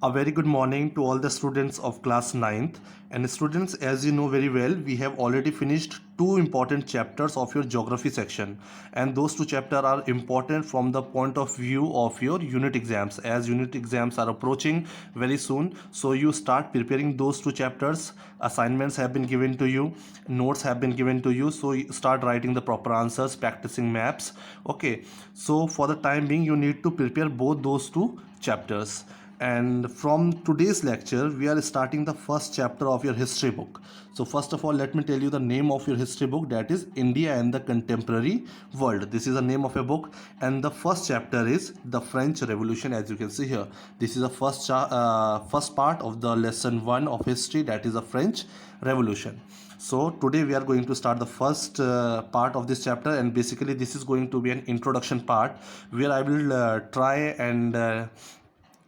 A very good morning to all the students of class ninth. And students, as you know very well, we have already finished two important chapters of your geography section, and those two chapters are important from the point of view of your unit exams, as unit exams are approaching very soon. So you start preparing those two chapters. Assignments have been given to you, notes have been given to you, so you start writing the proper answers, practicing maps. Okay, so for the time being you need to prepare both those two chapters. And from today's lecture we are starting the first chapter of your history book. So first of all, let me tell you the name of your history book, that is India and the Contemporary World. This is the name of a book, and the first chapter is the French Revolution. As you can see here, this is the first part of the lesson 1 of history, that is the French Revolution. So today we are going to start the first part of this chapter, and basically this is going to be an introduction part where I will try and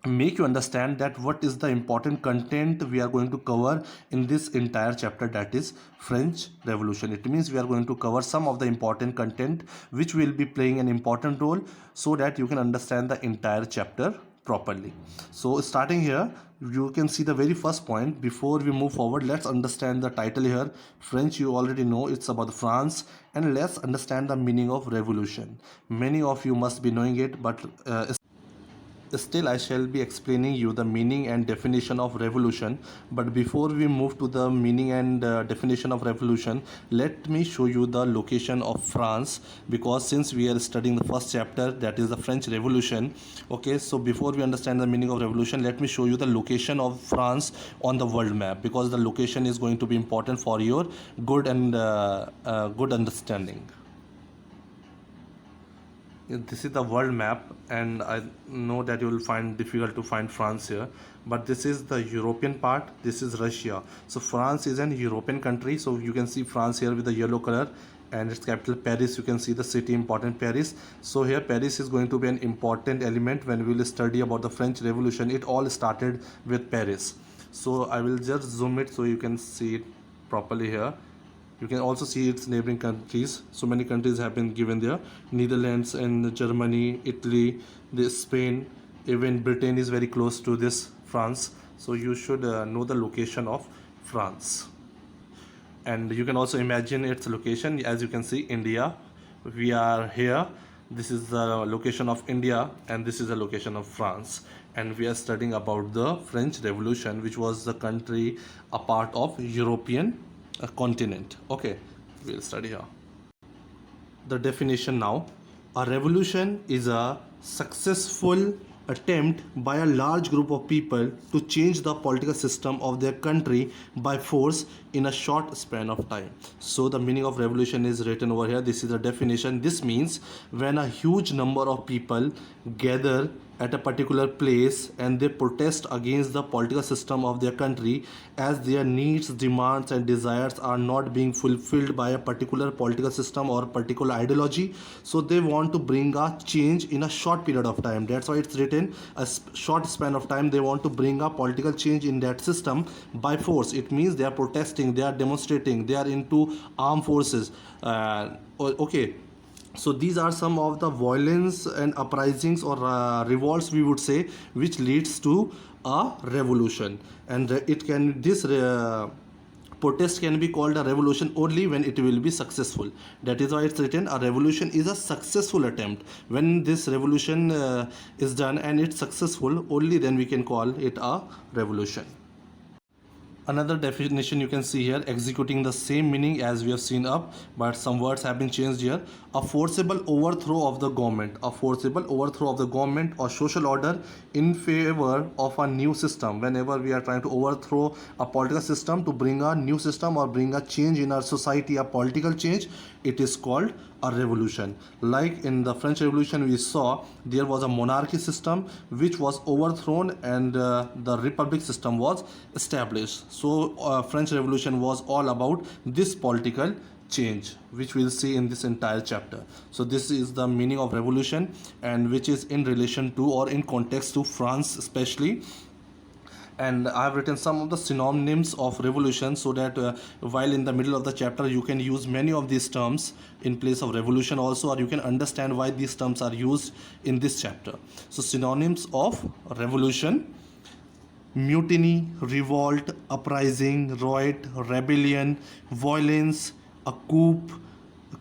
make you understand that what is the important content we are going to cover in this entire chapter, that is French Revolution. It means we are going to cover some of the important content which will be playing an important role, so that you can understand the entire chapter properly. So starting here, you can see the very first point. Before we move forward, let's understand the title here. French, you already know, it's about France, and let's understand the meaning of revolution. Many of you must be knowing it, but still I shall be explaining you the meaning and definition of revolution. But before we move to the meaning and definition of revolution, let me show you the location of France, because since we are studying the first chapter, that is the French Revolution. Okay, so before we understand the meaning of revolution, let me show you the location of France on the world map, because the location is going to be important for your good and good understanding. This is the world map, and I know that you will find difficult to find France here, but this is the European part, this is Russia. So France is an European country, so you can see France here with the yellow color, and its capital Paris. You can see the city important, Paris. So here Paris is going to be an important element when we will study about the French Revolution. It all started with Paris. So I will just zoom it so you can see it properly here. You can also see its neighboring countries. So many countries have been given there: Netherlands and Germany, Italy, Spain, even Britain is very close to this France. So you should know the location of France, and you can also imagine its location. As you can see, India, we are here. This is the location of India, and this is the location of France, and we are studying about the French Revolution, which was the country a part of European continent. Okay, we'll study here the definition now. A revolution is a successful attempt by a large group of people to change the political system of their country by force in a short span of time. So the meaning of revolution is written over here. This is the definition. This means when a huge number of people gather at a particular place and they protest against the political system of their country, as their needs, demands and desires are not being fulfilled by a particular political system or particular ideology. So they want to bring a change in a short period of time. That's why it's written a short span of time. They want to bring a political change in that system by force. It means they are protesting, they are demonstrating, they are into armed forces. Okay, so these are some of the violence and uprisings or revolts, we would say, which leads to a revolution. And it can this protest can be called a revolution only when it will be successful. That is why it's written a revolution is a successful attempt. When this revolution is done and it's successful, only then we can call it a revolution. Another definition you can see here, executing the same meaning as we have seen up, but some words have been changed here. A forcible overthrow of the government. A forcible overthrow of the government or social order in favor of a new system. Whenever we are trying to overthrow a political system to bring a new system or bring a change in our society, a political change, it is called a revolution. Like in the French Revolution, we saw there was a monarchy system which was overthrown, and the republic system was established. So French Revolution was all about this political change, which we'll see in this entire chapter. So this is the meaning of revolution, and which is in relation to or in context to France especially. And I have written some of the synonyms of revolution, so that while in the middle of the chapter you can use many of these terms in place of revolution also, or you can understand why these terms are used in this chapter. So synonyms of revolution: mutiny, revolt, uprising, riot, rebellion, violence, a coup.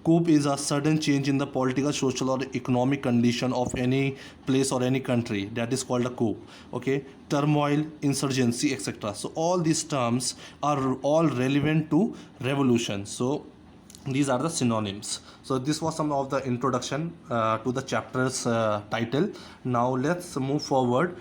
Coup is a sudden change in the political, social, or economic condition of any place or any country. That is called a coup. Okay, turmoil, insurgency, etc. So all these terms are all relevant to revolution. So these are the synonyms. So this was some of the introduction to the chapter's title. Now let's move forward.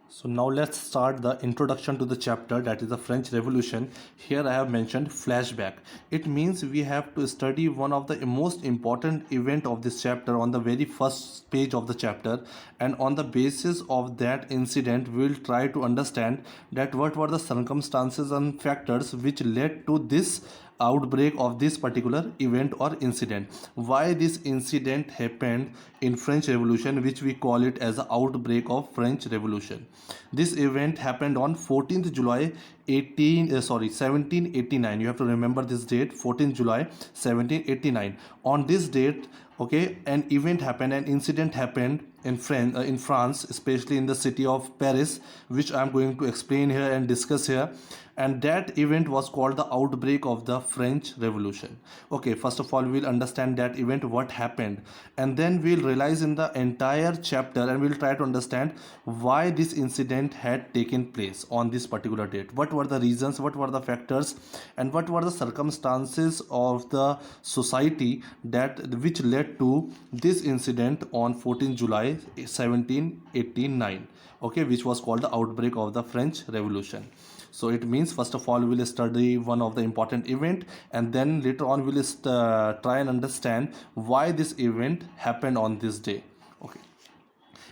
So now let's start the introduction to the chapter, that is the French Revolution. Here I have mentioned flashback. It means we have to study one of the most important event of this chapter on the very first page of the chapter, and on the basis of that incident we will try to understand that what were the circumstances and factors which led to this outbreak of this particular event or incident, why this incident happened in French Revolution, which we call it as the outbreak of French Revolution. This event happened on 14th July 1789. You have to remember this date, 14th July 1789. On this date, okay, an event happened, an incident happened in France, especially in the city of Paris, which I am going to explain here and discuss here. And that event was called the outbreak of the French Revolution. Okay, first of all we'll understand that event, what happened, and then we'll realize in the entire chapter and we'll try to understand why this incident had taken place on this particular date, what were the reasons, what were the factors, and what were the circumstances of the society that which led to this incident on 14 July 1789, okay, which was called the outbreak of the French Revolution. So it means first of all we'll study one of the important event, and then later on we'll try and understand why this event happened on this day. Okay,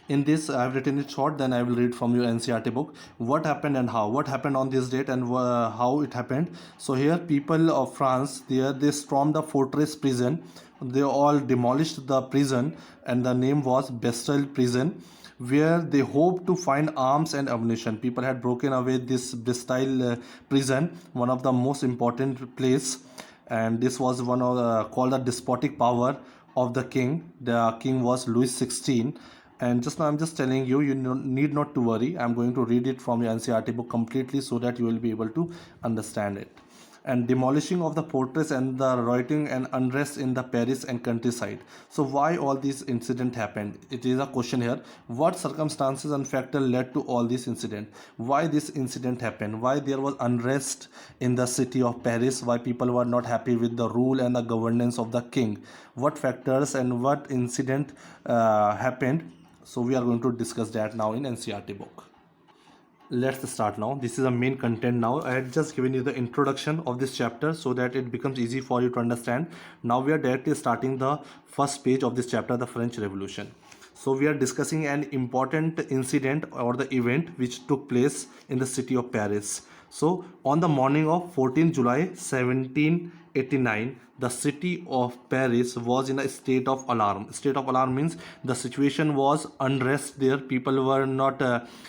in this I have written it short, then I will read from your NCERT book what happened and how, what happened on this date and how it happened. So here people of France, they stormed the fortress prison, they all demolished the prison, and the name was Bastille prison, where they hoped to find arms and ammunition. People had broken away this Bastille prison, one of the most important place, and this was one of called the despotic power of the king. The king was Louis XVI. And just now I'm just telling you, you need not to worry. I'm going to read it from your NCERT book completely so that you will be able to understand it. And demolishing of the fortress and the rioting and unrest in the Paris and countryside. So why all these incident happened? It is a question here. What circumstances and factor led to all this incident? Why this incident happened? Why there was unrest in the city of Paris? Why people were not happy with the rule and the governance of the king? What factors and what incident happened? So we are going to discuss that now in NCERT book. Let's start now. This is the main content now. I had just given you the introduction of this chapter so that it becomes easy for you to understand. Now we are directly starting the first page of this chapter, the French Revolution. So we are discussing an important incident or the event which took place in the city of Paris. So on the morning of 14 July 1789, the city of Paris was in a state of alarm. State of alarm means the situation was unrest there. People were not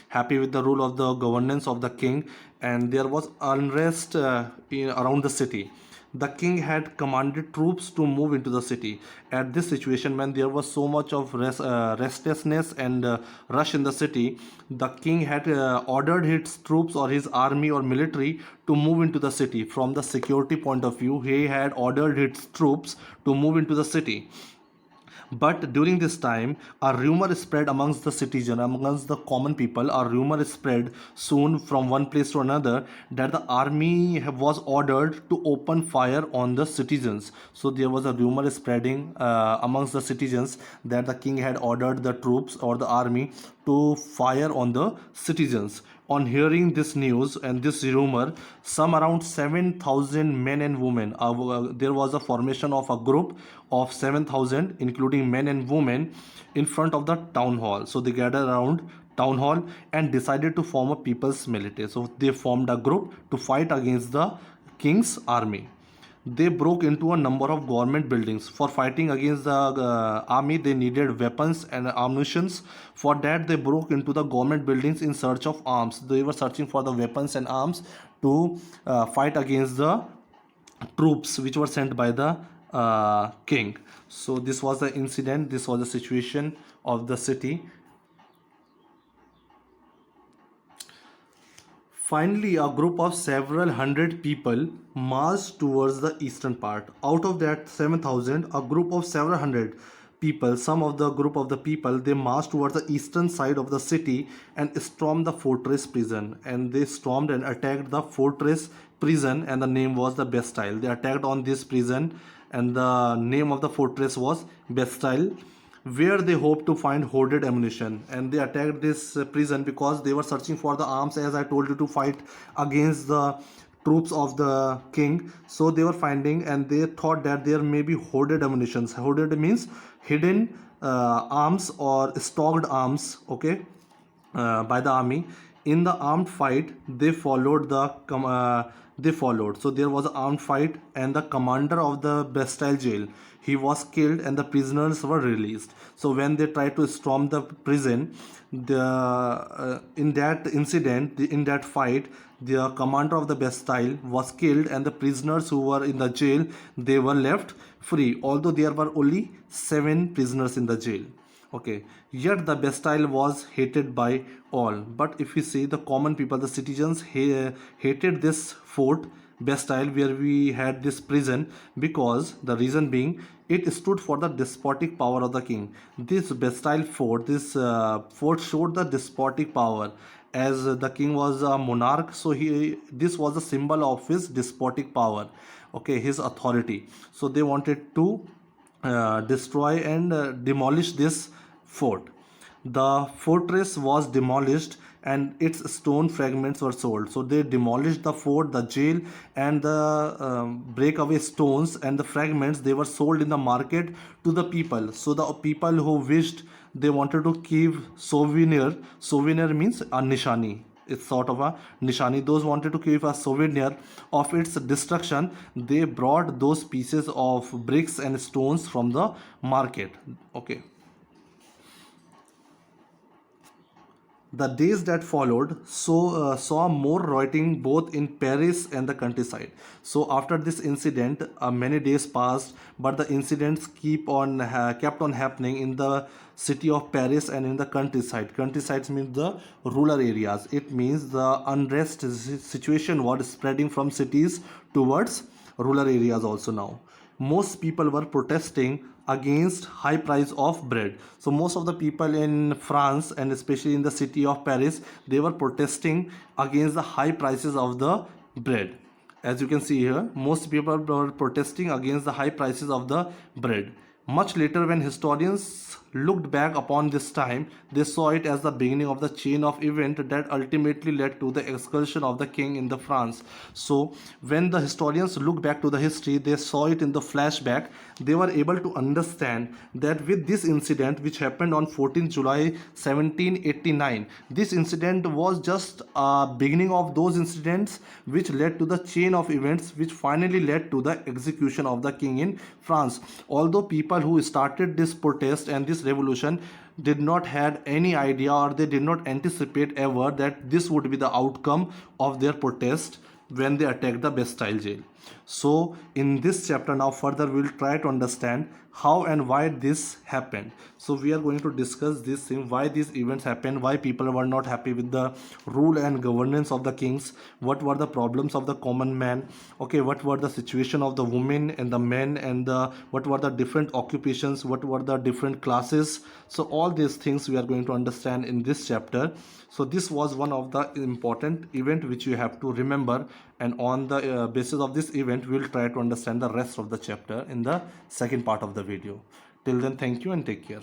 happy with the rule of the governance of the king, and there was unrest around the city. The king had commanded troops to move into the city. At this situation, when there was so much of restlessness and rush in the city, the king had ordered his troops or his army or military to move into the city. From the security point of view, he had ordered his troops to move into the city. But during this time, a rumor spread amongst the citizen, amongst the common people. A rumor spread soon from one place to another that the army was ordered to open fire on the citizens. So there was a rumor spreading amongst the citizens that the king had ordered the troops or the army to fire on the citizens. On hearing this news and this rumor, some around 7,000 men and women, there was a formation of a group of 7,000, including men and women, in front of the town hall. So they gathered around town hall and decided to form a people's militia. So they formed a group to fight against the king's army. They broke into a number of government buildings. For fighting against the army, they needed weapons and ammunitions. For that, they broke into the government buildings in search of arms. They were searching for the weapons and arms to fight against the troops which were sent by the king. So this was the incident, this was the situation of the city. Finally, a group of several hundred people marched towards the eastern part. Out of that 7,000, a group of several hundred people, some of the group of the people, they marched towards the eastern side of the city and stormed the fortress prison. And they stormed and attacked the fortress prison, and the name was the Bastille. They attacked on this prison, and the name of the fortress was Bastille, where they hoped to find hoarded ammunition. And they attacked this prison because they were searching for the arms, as I told you, to fight against the troops of the king. So they were finding, and they thought that there may be hoarded ammunitions. Hoarded means hidden arms or stocked arms, okay, by the army. In the armed fight, they followed they followed. So there was an armed fight, and the commander of the Bastille jail, he was killed, and the prisoners were released. So when they tried to storm the prison, in that incident, in that fight, the commander of the Bastille was killed, and the prisoners who were in the jail, they were left free, although there were only 7 prisoners in the jail. Okay, yet the Bastille was hated by all. But if we see, the common people, the citizens, hated this fort Bastille, where we had this prison, because the reason being, it stood for the despotic power of the king. This Bastille fort, this fort showed the despotic power, as the king was a monarch. So this was a symbol of his despotic power, okay, his authority. So they wanted to destroy and demolish this fort. The fortress was demolished, and its stone fragments were sold. So they demolished the fort, the jail, and the breakaway stones and the fragments, they were sold in the market to the people. So the people who wished, they wanted to give souvenir. Souvenir means a nishani. It's sort of a nishani. Those wanted to give a souvenir of its destruction. They brought those pieces of bricks and stones from the market. Okay. The days that followed saw more rioting both in Paris and the countryside. So after this incident, many days passed, but the incidents kept on happening in the city of Paris and in the countryside. Countryside means the rural areas. It means the unrest situation was spreading from cities towards rural areas also now. Most people were protesting against high price of bread. So most of the people in France, and especially in the city of Paris, they were protesting against the high prices of the bread. As you can see here, most people were protesting against the high prices of the bread. Much later, when historians looked back upon this time, they saw it as the beginning of the chain of events that ultimately led to the expulsion of the king in the France. So when the historians look back to the history, they saw it in the flashback. They were able to understand that with this incident, which happened on 14th July 1789, this incident was just a beginning of those incidents which led to the chain of events which finally led to the execution of the king in France. Although people who started this protest and this revolution did not had any idea, or they did not anticipate ever, that this would be the outcome of their protest when they attacked the Bastille jail. So in this chapter now further we will try to understand how and why this happened. So we are going to discuss this thing, why these events happened, why people were not happy with the rule and governance of the kings, what were the problems of the common man, okay, what were the situation of the women and the men, and what were the different occupations, what were the different classes. So all these things we are going to understand in this chapter. So this was one of the important event which you have to remember, and on the basis of this event we will try to understand the rest of the chapter in the second part of the video. Till then, thank you and take care.